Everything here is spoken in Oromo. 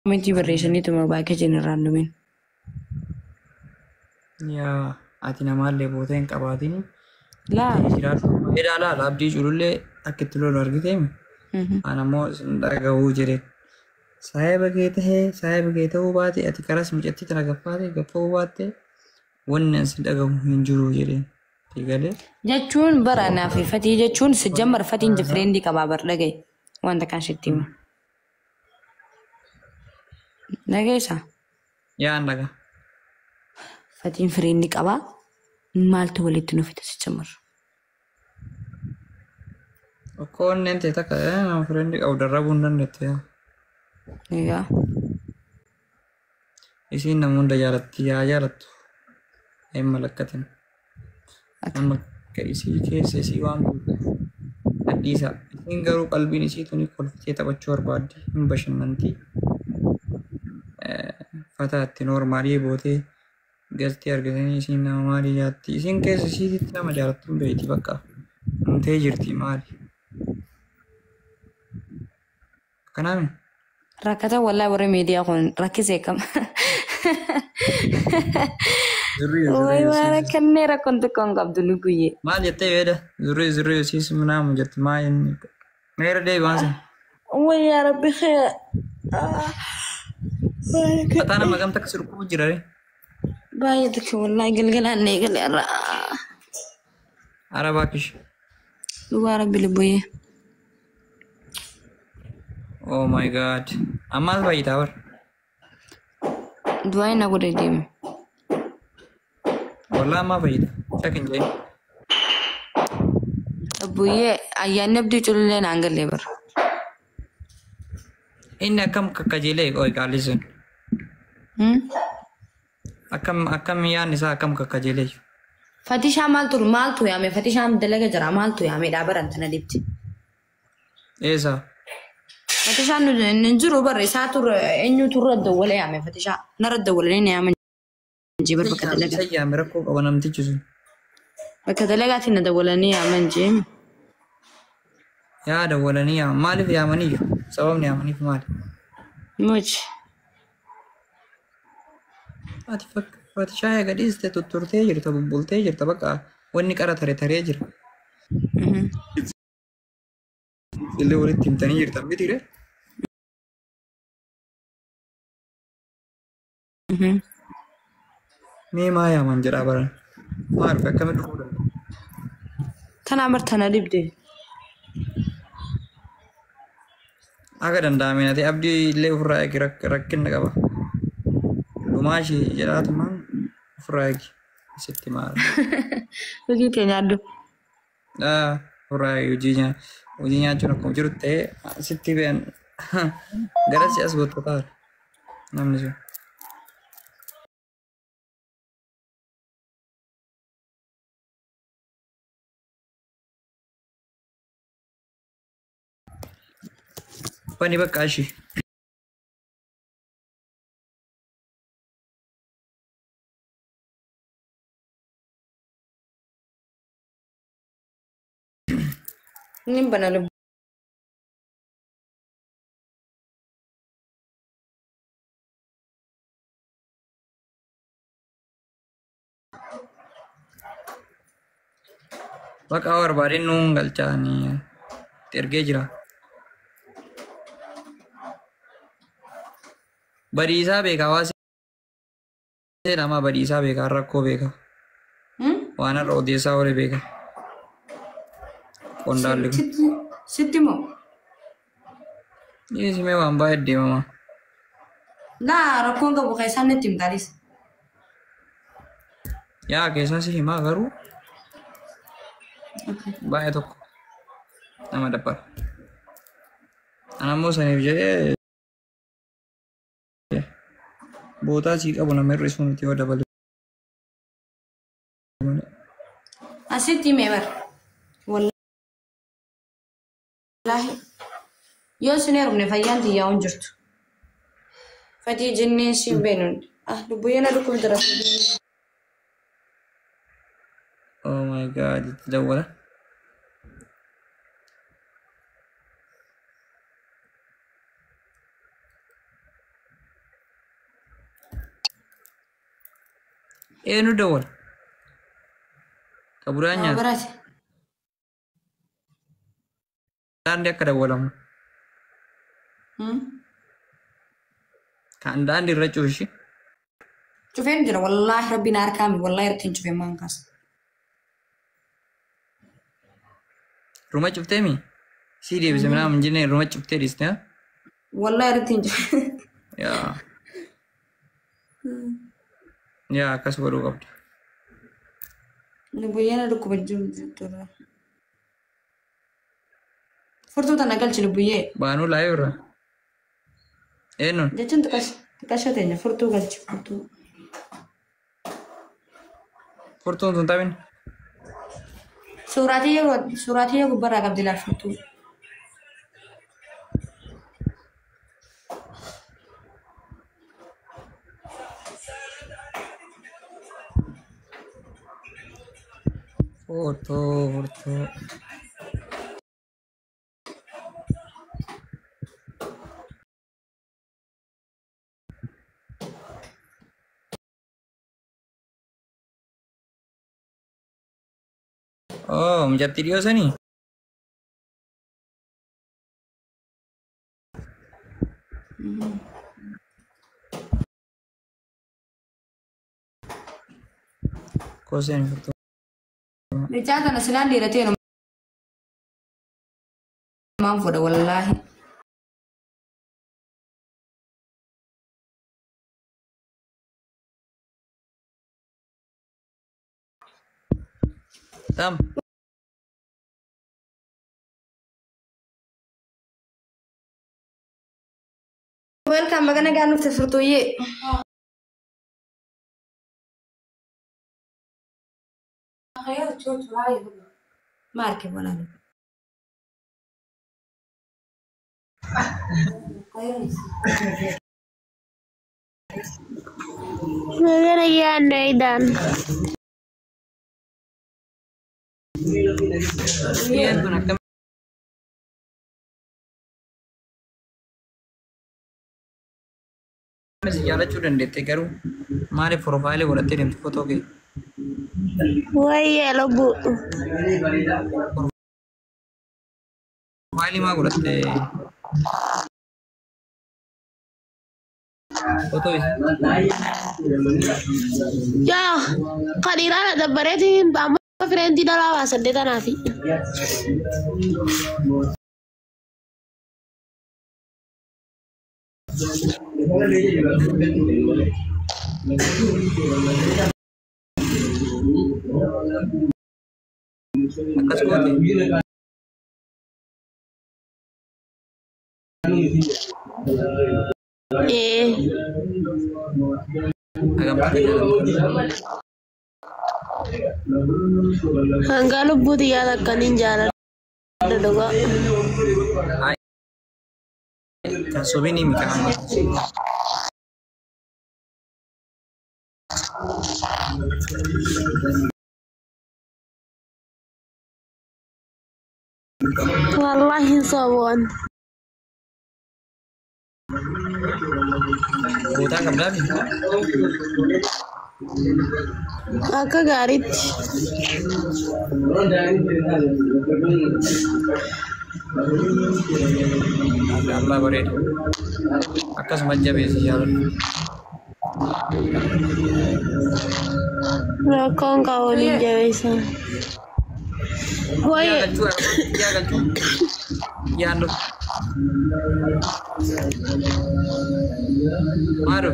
Miti barreessanii tuma baay'ee jenirraan dhumin. Yaa ati namaallee boota hin qabaatiin Laa. jiraatu. Edaalaa abdii jirullee akka itti lolu argiteemi. Ana immoo isin dhagahuu jedhe. Saayiba kee ta'uu baate ati karas mijatti tana gaffa'uu baatte wanni isin dhagahu hin jiru jedheen. Eegalee. Jechuun baranaa fi fatii jechuun sijjammar fatiin jireendii qabaa bar dhagaye wanta kan sitti himu. Dhageessa. Yaan dhaga. Fatiin fireendii qabaa maaltu walitti nu fita sijjammar. Okkoon nente takka fireendii qabu darrabuu hin dandeette. Egaa. Isiin nama hunda jaalatti yaa jaalattu. Hin malakkatin. Amma isii keessa isii waan guutuuf addiisa. Isiin garuu qalbiin isii tuni kolfitee taphachuu barbaaddi hin bashannanti. Fataatti noormaalii bootee galtee argatanii isiin nama maalii jaatti. Isiin keessa isiitti nama jaalattu hin beekti bakka. Humtee jirti maali? Kanaami? Rakkata wallahi warra miidiyaa kun rakkisee kam. Way waan akkannee rakkoon tokko hin qabdu luguyyee. Maal jettee beeda? Zurrii siis minaamu jetti maa inni. Meera deebaan sana. Way yaa rabbi khee. Fataa nama gamta akka sirkuu jira re. Baay'ee tokko wallahi galgalaan eegale irraa. Arabaa kish. Dhugaa rabbi lubbuyyee. Oh my god. Ammaas baay'itaa bar. Du'aa inni godhe deemu. Wallah ammaa fayyida. Shakin jee. Abbuyyee ayyaanni abdii culullee naan galee bar. Inni akkam kakkajeelee qoy qaalli sun. Akkam yaan isaa akkam kakkajeelee. Fatishaa maaltu yaame fatishaan dalaga jira maaltu yaame dhaabaran tana dibti. Eessa? Fatishaan ninjiru barre isaa turre eenyu turre dawwala yaame fatishaa narra dawwalanii ni yaaman jibar bakka dalaga. Isa yaame rakkoo qaba namtichi sun. Bakka dalagaatiin na dawwalanii yaaman jeem. Yaa dawwalanii yaaman maaliif yaamanii jiru? Sababni yaamaniif maali? Much. Ati fatishaa eega dhiiste tutturtee jirta bubbultee jirta bakka wanni qara taree jira. Illee walitti himtanii jirtan mitiire? Mee maa yaaman jedhaa baran? Maaliif akkamitti dhufuu danda'a? Tanaa martana dibde. Akka danda'ameen ati abdii illee ofirraa eegi rakkinna qaba. Dhumaashii jedhaatu maan ofirraa eegi sitti maala. Hojii kee nyaaddu. Ofirraa eegi hojii nyaachuun akkuma jiru ta'ee sitti beekan gara si as gootoo ta'a namni sun. Bani bakka ashii. Ini bana lu. Bakka barbaadeen nuun galchaanii ergee jira. Badiisaa beekaa hawaasa namaa badiisaa beekaa rakkoo beekaa. Waan irra odeessaa oole beekaa. Qondaalli kun. Sitti moo? Dhiyeessi mee waan baay'ee deemamaa. Laa rakkoon qabu keessaan itti himtaanis. Yaa keessaa si himaa garuu baay'ee tokko nama dabbara. Anammoo saniif jedhee bootaa sii qabu nama hir'isuu nuti yoo dabale. Asitti himee bara. Wallaahi yoo isin heerumne fayyaan xiyyaa hin jirtu. Fatii jennee siin beenuun lubbuyyeen aduu jira. Oh my god, itti dawwala. Eenyu dawwal? Kaburaan nyaata. Barate. Daandii akka dawwalamu. Kan daandii irra cuushi. Cufeen jira wallaahi rabbiin harkaami wallaahi irratti cufeen maan kaas. Ruma cuftee mi? Si deebise minaa min jenne ruma cuftee dhiiste haa? Wallaahi irratti cufe. Yaa. Yaa akkas godhuu qabda. Lubbuyyeen dhukkuba jirtudha. Furtuu tana galchi lubbuyyee. Baanuu laayuu irra. Eenyuun? Jechuun xiqqasha teenya furtuu galchi furtuu. Furtuun sun taphin? Suuraatii gubbarraa qabdi laal furtuu. Furtuu. Oh, menjadi dia sini. Kosen itu. Bicara nasilan di rati mampu dah wallahi. Tam. Welcome, magana ganu tafurtu ye. Marke wala. Magana yan Aidan. Iya, gunakan. Masih jalan cudan dete garu. Mari profile gua tim foto ke. Wai lo bu. Profile mah gua te. Foto isi. Ya, kadira ada berarti bambu friend tidak lawas sedeta nasi. Akas kote. Agak pakai jalan. Hangga lubu dia lakanin jalan. Dodo. Kasobi ni mika. Wallahi sawon. Buta kabla ni. Aka garit. Allah beri. Akas manja besi jalan. Rakong kau ni jawisa. Woi. Ya gancu. Ya anu. Maru.